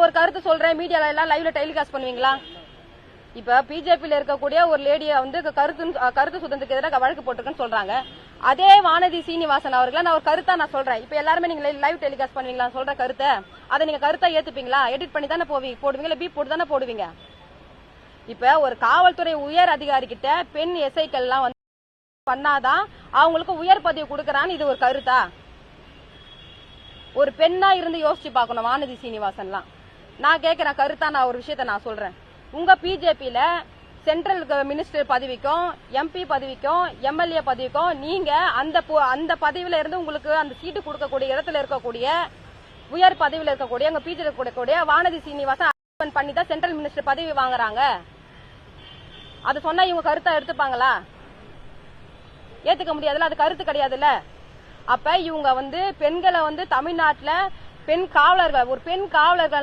ஒரு கருத்து சொல்றேன், மீடியால எல்லாம் லைவ்ல டெலிகாஸ்ட் பண்ணுவீங்களா? இப்ப பிஜேபியில இருக்கக்கூடிய ஒரு லேடிய வந்து கருத்து சுதந்திரத்துக்கு எதிராக வழக்கு போட்டிருக்குன்னு சொல்றாங்க. அதே வானதி சீனிவாசன் அவர்களை நான் ஒரு கருத்தா நான் சொல்றேன். இப்ப எல்லாருமே நீங்க லைவ் டெலிகாஸ்ட் பண்ணுவீங்களா சொல்ற கருத்தை? அதை நீங்க கருத்தா ஏத்துப்பீங்களா? எடிட் பண்ணி தானே போடுவீங்க, இல்ல பீப் போட்டு தானே போடுவீங்க? இப்ப ஒரு காவல்துறை உயர் அதிகாரி கிட்ட பெண் எஸ்ஐக்கள் எல்லாம் வந்து பண்ணாதான் அவங்களுக்கு உயர் பதவி கொடுக்கறான்னு இது ஒரு கருத்தா? ஒரு பெண்ணா இருந்து யோசிச்சு பாக்கணும் வானதி சீனிவாசன்லாம். நான் கேட்கிறேன் கருத்தா, நான் ஒரு விஷயத்த நான் சொல்றேன். உங்க பிஜேபியில சென்ட்ரல் மினிஸ்டர் பதவிக்கும் எம்பி பதவிக்கும் எம்எல்ஏ பதவிக்கும் நீங்க அந்த பதவியில இருந்து உங்களுக்கு அந்த சீட்டு கொடுக்கக்கூடிய இடத்துல இருக்கக்கூடிய உயர் பதவியில இருக்கக்கூடிய உங்க பிஜேபி இருக்கக்கூடிய வானதி சீனிவாசன் பண்ணி தான் சென்ட்ரல் மினிஸ்டர் பதவி வாங்குறாங்க. அது சொன்னா இவங்க கருத்தா எடுத்துப்பாங்களா? ஏத்துக்க முடியாதுல்ல, அது கருத்து கிடையாதுல்ல. அப்ப இவங்க வந்து பெண்களை வந்து தமிழ்நாட்டுல பெண் காவலர்கள், ஒரு பெண் காவலர்கள்